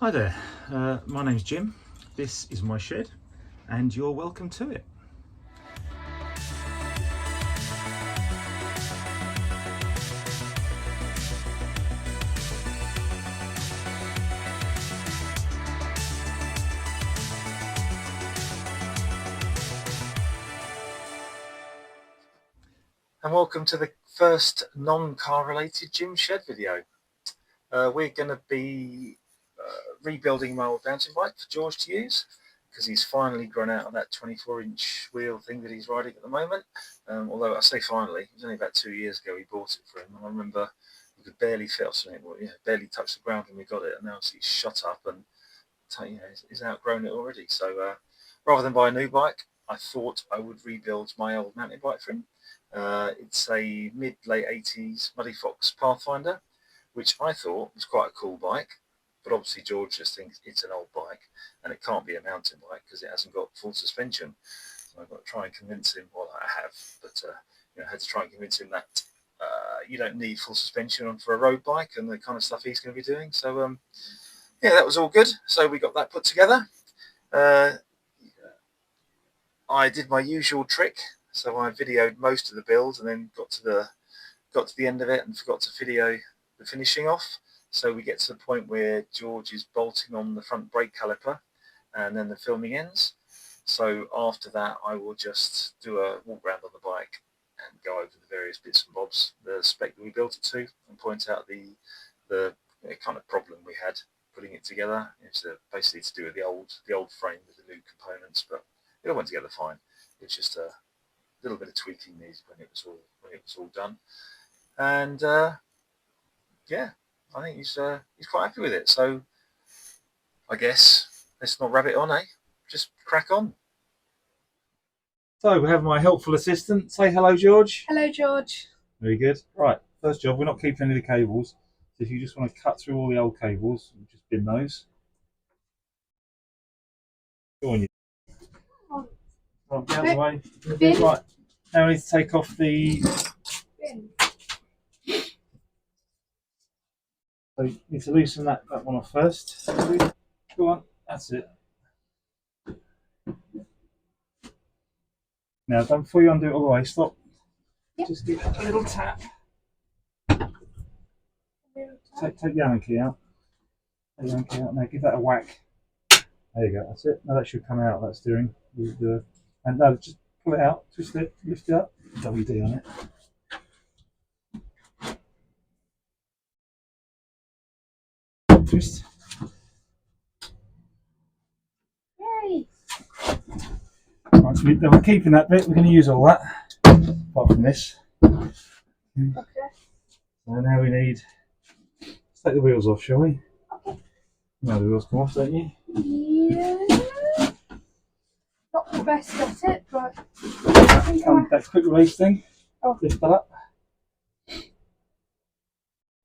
Hi there, my name's Jim. This is my shed and you're welcome to it. And welcome to the first non-car related Jim shed video. We're going to be rebuilding my old mountain bike for George to use because he's finally grown out of that 24-inch wheel thing that he's riding at the moment. Although I say finally, it was only about 2 years ago we bought it for him, and I remember we could barely fit us in it, barely touch the ground when we got it, and now he's shut up and he's outgrown it already. So rather than buy a new bike, I thought I would rebuild my old mountain bike for him. It's a mid-late 80s Muddy Fox Pathfinder, which I thought was quite a cool bike, but obviously George just thinks it's an old bike and it can't be a mountain bike because it hasn't got full suspension. So I've got to try and convince him, well, I have, but I had to try and convince him that you don't need full suspension for a road bike and the kind of stuff he's going to be doing. So yeah, that was all good. So we got that put together. I did my usual trick. So I videoed most of the build and then got to the end of it and forgot to video the finishing off. So we get to the point where George is bolting on the front brake caliper and then the filming ends. So after that, I will just do a walk around on the bike and go over the various bits and bobs, the spec that we built it to, and point out the kind of problem we had putting it together. It's basically to do with the old frame with the new components, but it all went together fine. It's just a little bit of tweaking needed when it was all done, and yeah, I think he's quite happy with it. So I guess let's not rabbit on, eh? Just crack on. So we have my helpful assistant. Say hello, George. Hello, George. Very good. Right, first job, we're not keeping any of the cables. So if you just want to cut through all the old cables, just bin those. Go on, you. Right, get out of the way. Bin. Right, now we need to take off the Bin. So you need to loosen that one off first. Go on, that's it. Now, before you undo it all the way, stop. Yep. Just give it a little tap. Take the Allen key out. Take the Allen key out. Now give that a whack. There you go, that's it. Now that should come out, that steering. And no, just pull it out, twist it, lift it up, WD on it. Twist. Yay! Right, so we're keeping that bit, we're going to use all that, apart from this. Okay. So now we need, let's take the wheels off, shall we? Okay. No, the wheels come off, don't you? Yeah. Not the best at it, but That quick release thing. Oh. Lift that up.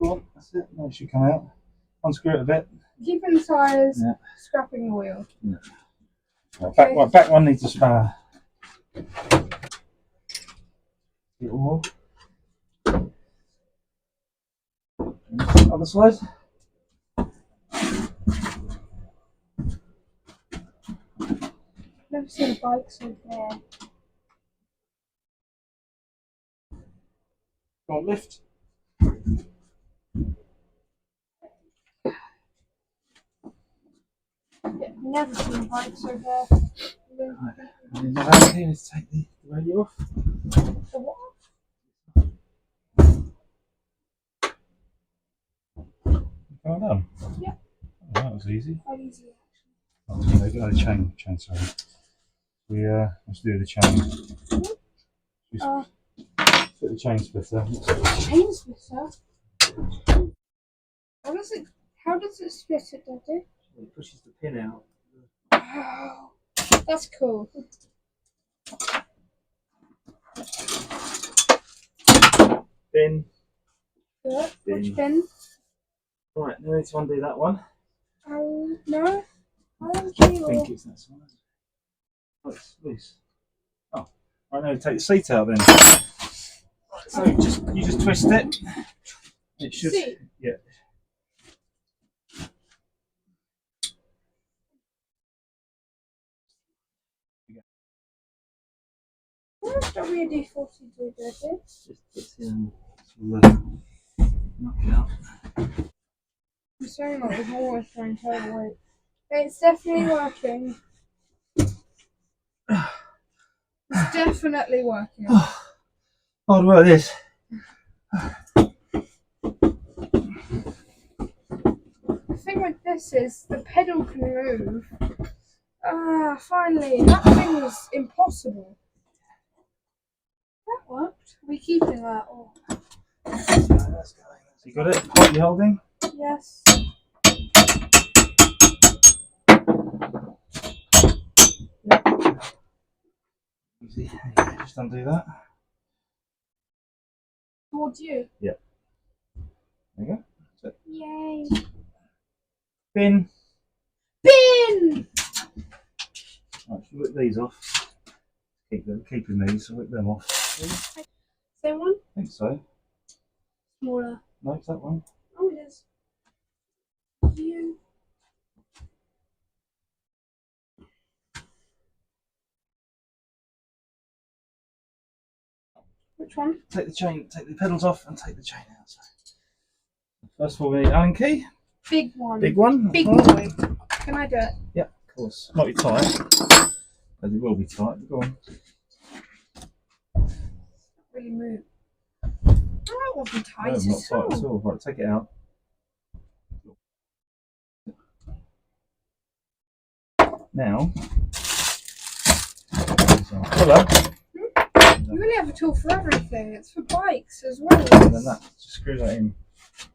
Go on, that's it. Now it should come out. Unscrew it a bit. Keeping the tyres, yeah. Scrapping the wheel. Yeah. Okay. Back one needs a spare. More. Other side. Never seen a bike so there. Go on, lift. Yeah, never seen a bike so there. Right. And then now let's take the radio off. The what? Well done. Yeah. Oh, that was easy. Quite easy actually. Oh, no, the chain, sorry. Let's do the chain. Put the chain splitter. Chain splitter? How does it split it, Daddy? It pushes the pin out. Wow. That's cool. Bin. Yeah. Which bin? Right, now we need to undo that one. No. I think it's that side. Oh, it's loose. Oh, right, now we take the seat out then. Right, so you just twist it. It should. Seat. Yeah. Don't be a D40 do dirty. Just knock it out. I'm saying like we've always trying to weight. It's definitely working. It's definitely working. Hard work this. The thing with this is the pedal can move. Ah, finally. That thing was impossible. That worked. Are we keeping that? Or... You got it? What you holding? Yes. Easy. Just undo that. Towards you? Yep. There you go. That's it. Yay. Bin. Bin! Right, whip these off. Keeping these, so whip them off. Same one? I think so. Smaller. No, it's that one. Oh, it is. You. Which one? Take the pedals off and take the chain out. So. First of all, we need Allen key. Big one. Big one. Big boy. Can I do it? Yeah, of course. Not be tight, but it will be tight. But go on. Really move. Oh, it wasn't tight. No, not tight at all. Right, take it out. Now, hello. You really have a tool for everything. It's for bikes as well. And then that, just screw that in as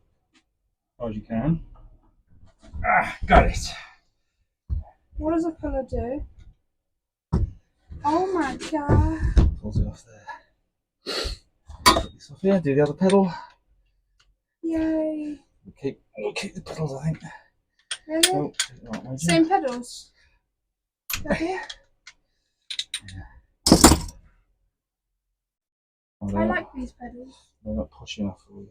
far as you can. Ah, got it. What does a pillar do? Oh my god. Pulls it off there. Take this off here, do the other pedal. Yay. We'll keep the pedals, I think. Really? Oh, right way, Jim. Same pedals. Okay. Oh, I like these pedals. They're not posh enough for you.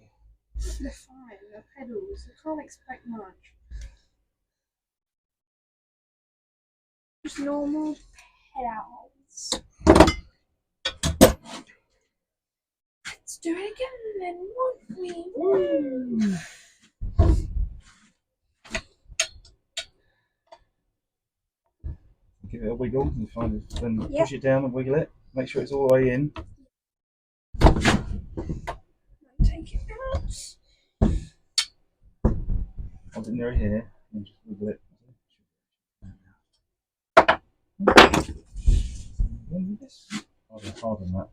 They're fine. They're pedals. I can't expect much. Just normal pedals. Let's do it again then, won't we? Woo. Give it a wiggle and find it, then push it down and wiggle it. Make sure it's all the way in. Take it out. Hold it near here and just wiggle it. Harder than that.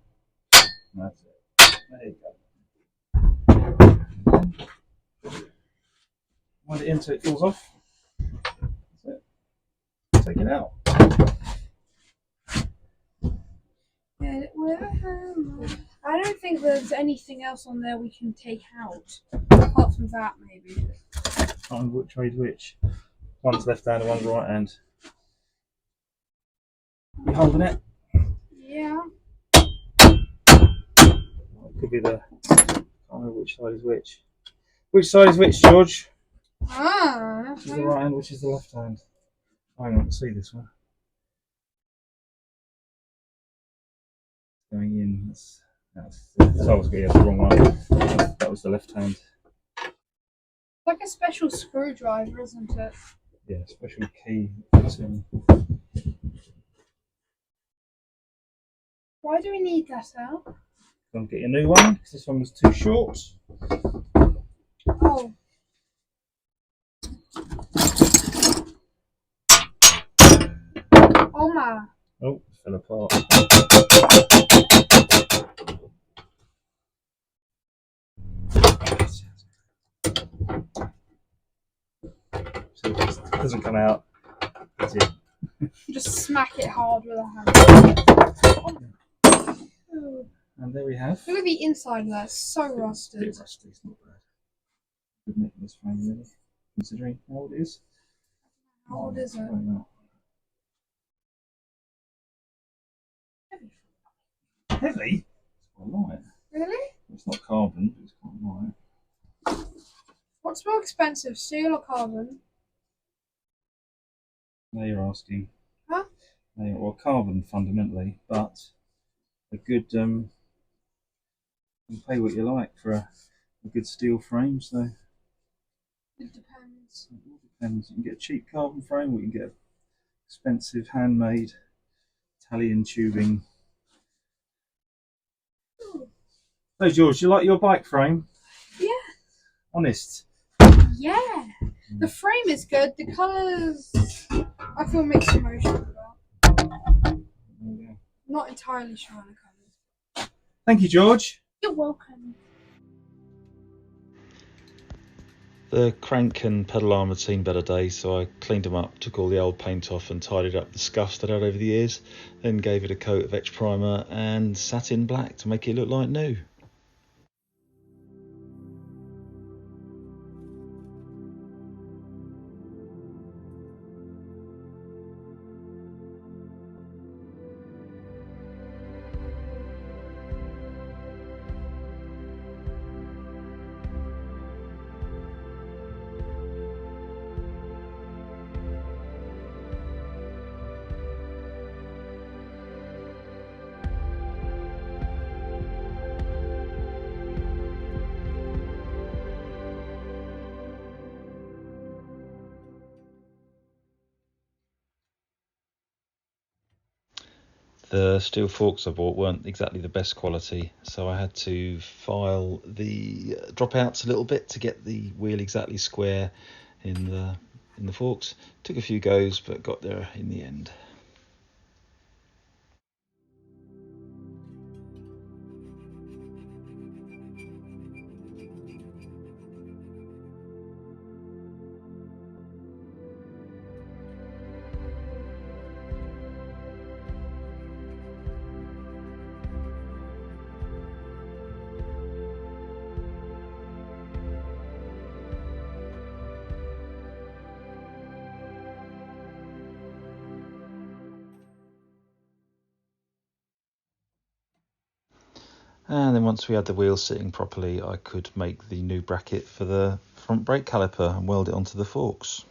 That's it. There you go. Wind it in so it falls off. That's it. Take it out. Get it with a hammer. I don't think there's anything else on there we can take out. Apart from that, maybe. Find which way is which. One's left hand and one's right hand. You holding it? Yeah. It could be the. I can't remember which side is which. Which side is which, George? Ah. Which is the right hand, which is the left hand? Hang on, see this one. Going in. So I was going the wrong one. That was the left hand. It's like a special screwdriver, isn't it? Yeah, special key fits in. Why do we need that out? Gonna get a new one because this one was too short. Oh. Oh my. Oh, it fell apart. So it just doesn't come out. That's it. Just smack it hard with a hammer. Oh. And there we have. Look at the inside there, it's so It's rusted. a bit rusty, it's not bad. Good nick in this frame, really, considering how old it is. How old is it? Heavy? It's quite light. Really? It's not carbon, but it's quite light. What's more expensive, steel or carbon? Now you're asking. Huh? Well, carbon fundamentally, but a good. You pay what you like for a good steel frame, so It depends. it all depends. You can get a cheap carbon frame, or you can get an expensive handmade Italian tubing. So George, you like your bike frame? Yeah. Honest? Yeah. The frame is good. The colours, I feel mixed emotions about. Yeah. Not entirely sure on the colours. Thank you, George. You're welcome. The crank and pedal arm had seen better days, so I cleaned them up, took all the old paint off and tidied up the scuffs that I'd had over the years, then gave it a coat of etch primer and satin black to make it look like new. The steel forks I bought weren't exactly the best quality, so I had to file the dropouts a little bit to get the wheel exactly square in the forks. Took a few goes, but got there in the end. And then once we had the wheel sitting properly, I could make the new bracket for the front brake caliper and weld it onto the forks.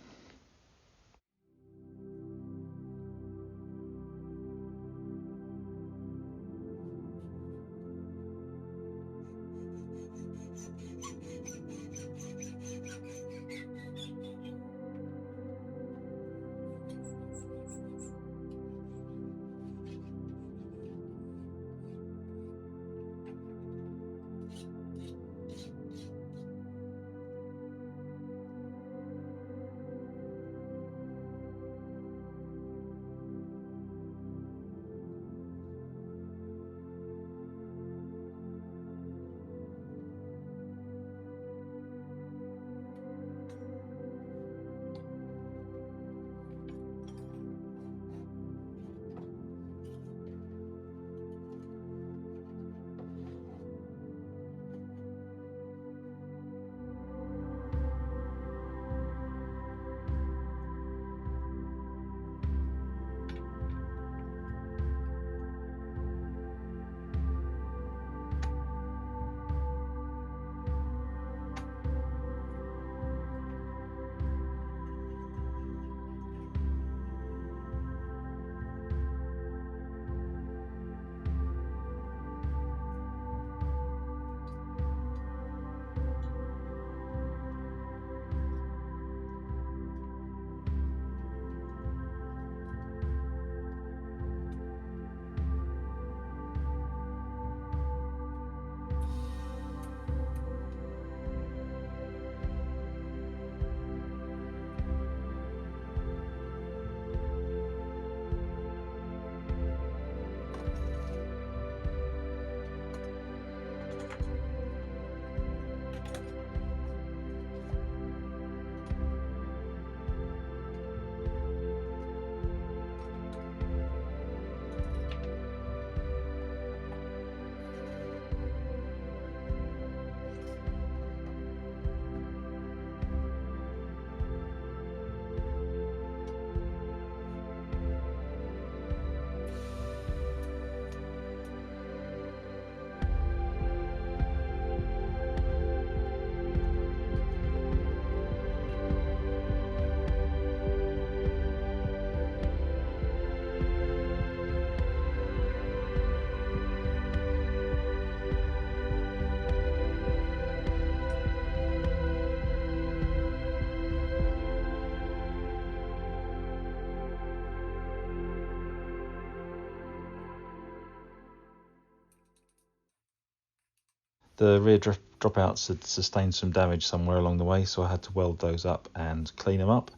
The rear dropouts had sustained some damage somewhere along the way, so I had to weld those up and clean them up.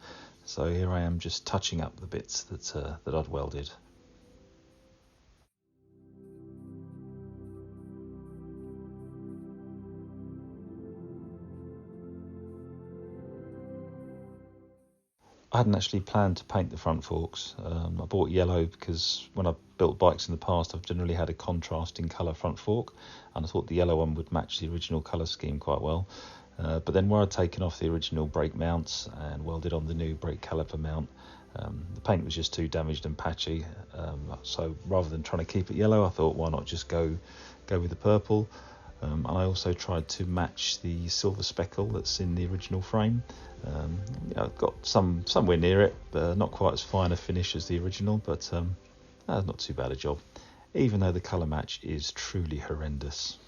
So here I am just touching up the bits that I'd welded. I hadn't actually planned to paint the front forks. I bought yellow because when I've built bikes in the past, I've generally had a contrasting colour front fork, and I thought the yellow one would match the original colour scheme quite well. But then where I'd taken off the original brake mounts and welded on the new brake caliper mount, the paint was just too damaged and patchy. So rather than trying to keep it yellow, I thought why not just go with the purple. And I also tried to match the silver speckle that's in the original frame. I've got somewhere near it, but not quite as fine a finish as the original, but not too bad a job, even though the colour match is truly horrendous.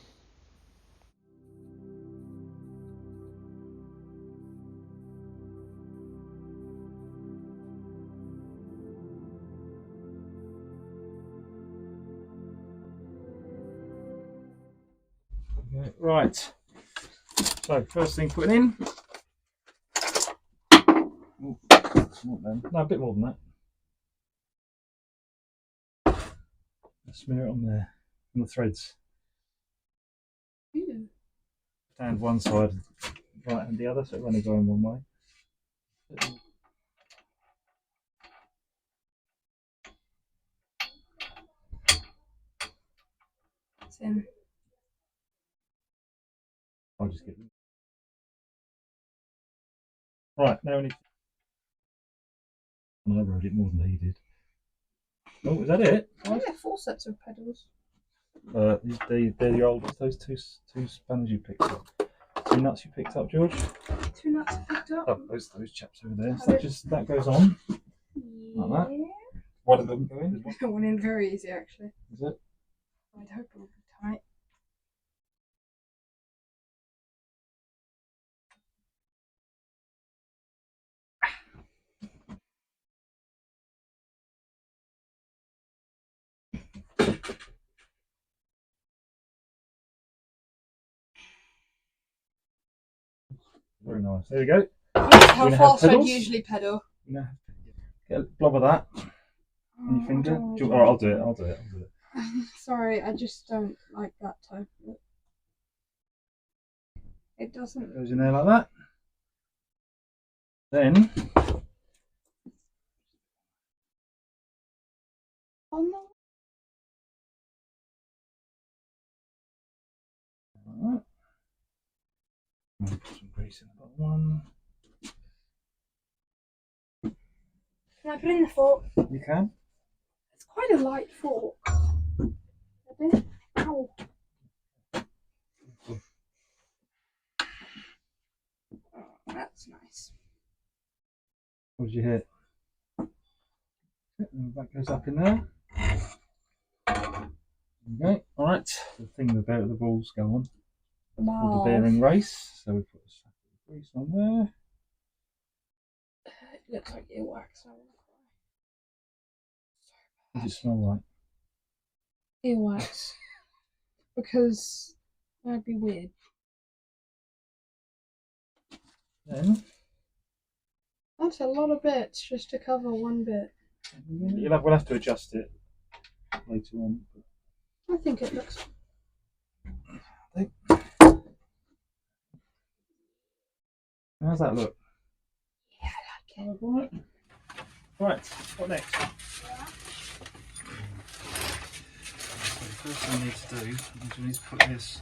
Okay, right, so first thing putting in. Ooh, no, a bit more than that. Smear it on there, on the threads. Ew. Stand one side, right, and the other, so it's only going one way. It's in. I'll just get them. Right, now we need. I rode it more than he did. Oh, is that it? Oh yeah, 4 sets of pedals. They're the oldest. Those two spanners you picked up. 2 nuts you picked up, George. 2 nuts picked up. Oh, those chaps over there. So that goes on like that. One of them go in. One in very easy actually. Is it? I'd hope it will be tight. Very nice. There we go. That's how Gonna have fast I'd pedals? usually pedal. Get a blob of that on your finger. Alright, I'll do it. Sorry, I just don't like that type of it. It doesn't. It goes in there like that. Then Oh no. like that. Put some grease in the bottom one. Can I put in the fork? You can. It's quite a light fork. Ready? Ow. Oh, that's nice. What did you hit? And that goes up in there. Okay, alright. The thing the balls go on. Called the bearing race. So we put a sack of grease on there. It looks like earwax. What does it smell like? Earwax. Because that'd be weird. Then That's a lot of bits just to cover one bit. we'll have to adjust it later on. I think it looks. How's that look? Yeah, I like it. Alright. Right, what next? Yeah. So the first thing we need to do is we need to put this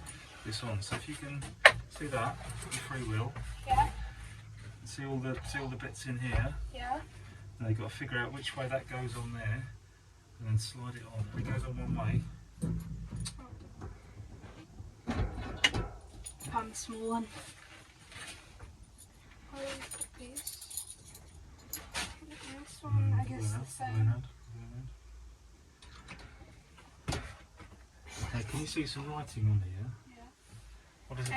on. So if you can see that, put your freewheel. Yeah. See all the bits in here. Yeah. Now you've got to figure out which way that goes on there, and then slide it on. If it goes on one way. Find the small one. This one, I guess the same. Now, can you see some writing on here? Yeah. What does it say?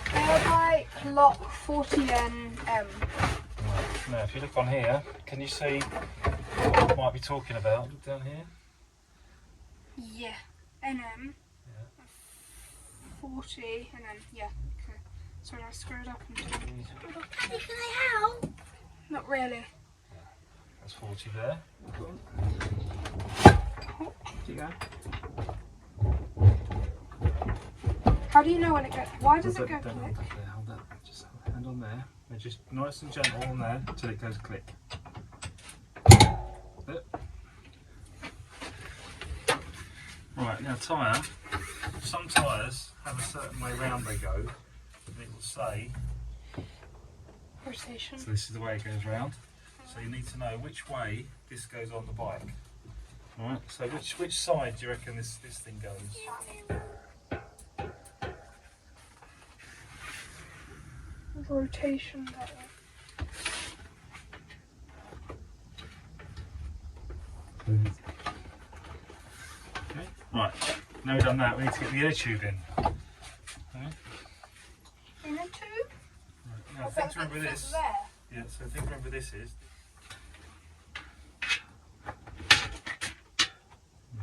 Airbike lock 40NM. Right. Now, if you look on here, can you see what I might be talking about? Look down here. Yeah. NM. Yeah. 40, and then, yeah, okay. Sorry, I screwed up. Daddy, can I help? Not really. That's 40 there. Do you go? How do you know when it goes? Why does it go Don't click? hold that there, hold that. Just hold the hand on there. And just nice and gentle on there until it goes click. There. Right, now tyre. Some tyres have a certain way round they go. And it will say, Rotation. so this is the way it goes round. So you need to know which way this goes on the bike. Alright, so which side do you reckon this thing goes? Rotation that way. Okay, right, now we've done that, we need to get the air tube in. Okay. In the tube? Right, now thing to remember this. Yeah, so the thing to remember this is.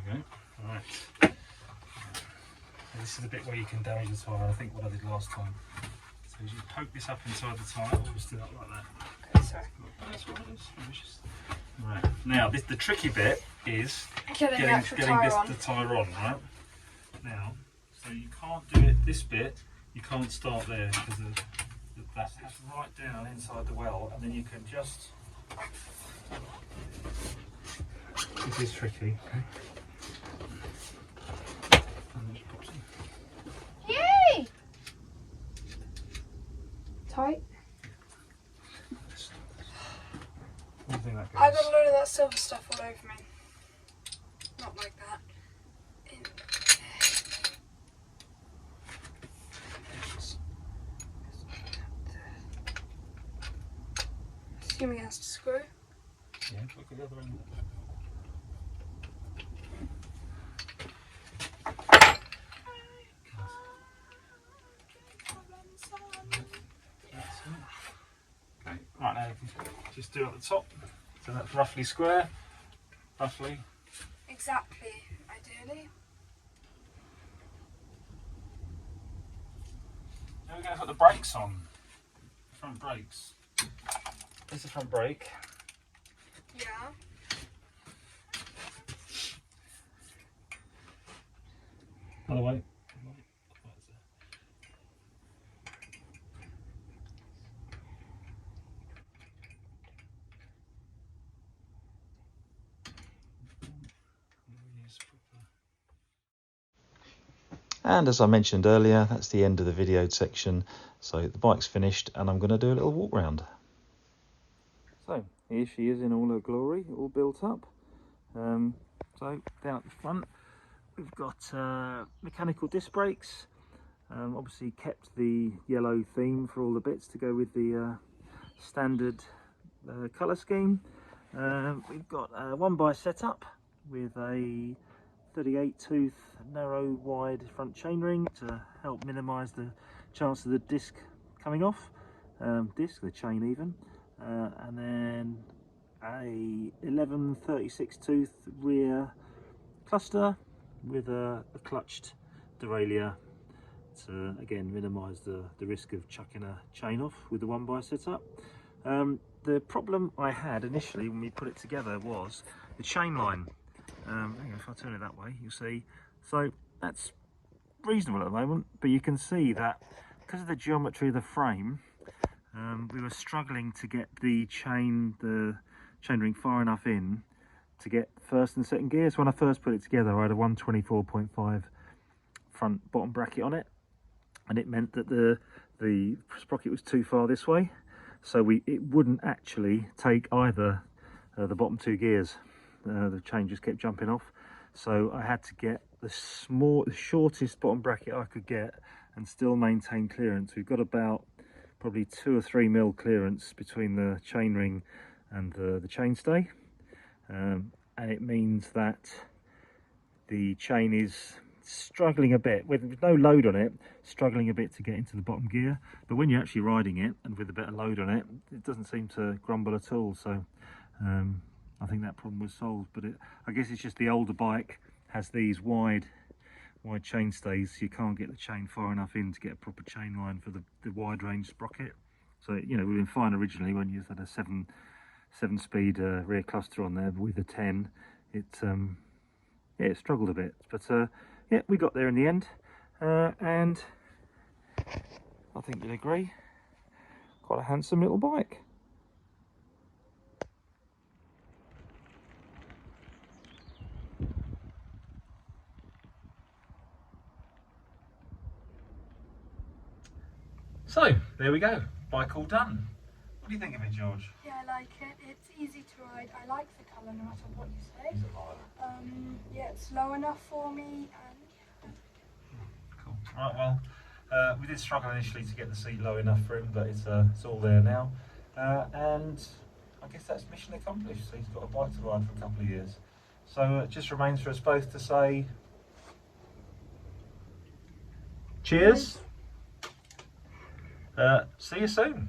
Okay, alright. This is the bit where you can damage the tyre, I think what I did last time. So you just poke this up inside the tyre, or just do that like that. Okay, sorry. That's what it is. Right, now the tricky bit is Getting the tyre on, right? Now, so you can't do it, this bit, you can't start there because that's right down inside the well, and then you can just, this is tricky, okay? Yay! Tight. What do you think that goes? I got a load of that silver stuff all over me. Not like that. Assuming it has to screw. Yeah, look at the other end. Okay, right now just do it at the top. So that's roughly square. Roughly. Exactly, ideally. Now we're going to put the brakes on. Front brakes. This is the front brake. Yeah. By the way. And as I mentioned earlier, that's the end of the video section. So the bike's finished and I'm going to do a little walk round. So here she is in all her glory, all built up. So down at the front we've got mechanical disc brakes. Obviously kept the yellow theme for all the bits to go with the standard colour scheme. We've got a 1x setup with a 38 tooth narrow wide front chainring to help minimise the chance of the disc coming off, the chain even, and then a 11 36 tooth rear cluster with a clutched derailleur to again minimise the risk of chucking a chain off with the 1x setup. The problem I had initially when we put it together was the chain line. Hang on, if I turn it that way, you'll see. So that's reasonable at the moment, but you can see that because of the geometry of the frame, we were struggling to get the chainring far enough in to get first and second gears. When I first put it together, I had a 124.5 front bottom bracket on it, and it meant that the sprocket was too far this way, so it wouldn't actually take either the bottom two gears. The chain just kept jumping off, so I had to get the shortest bottom bracket I could get and still maintain clearance. We've got about probably 2 or 3 mil clearance between the chainring and the chainstay, and it means that the chain is struggling a bit with no load on it, struggling a bit to get into the bottom gear, but when you're actually riding it and with a bit of load on it, it doesn't seem to grumble at all. So I think that problem was solved, but I guess it's just the older bike has these wide wide chain stays, you can't get the chain far enough in to get a proper chain line for the wide range sprocket. So you know, we've been fine originally when you had a 7-speed rear cluster on there, but with a 10, it yeah, it struggled a bit, but yeah, we got there in the end, and I think you'll agree, quite a handsome little bike. So there we go, bike all done. What do you think of it, George? Yeah, I like it. It's easy to ride. I like the colour no matter what you say. Yeah, it's low enough for me, and yeah. Cool. Right, well, we did struggle initially to get the seat low enough for him, but it's all there now, and I guess that's mission accomplished. So he's got a bike to ride for a couple of years. So it just remains for us both to say cheers. See you soon.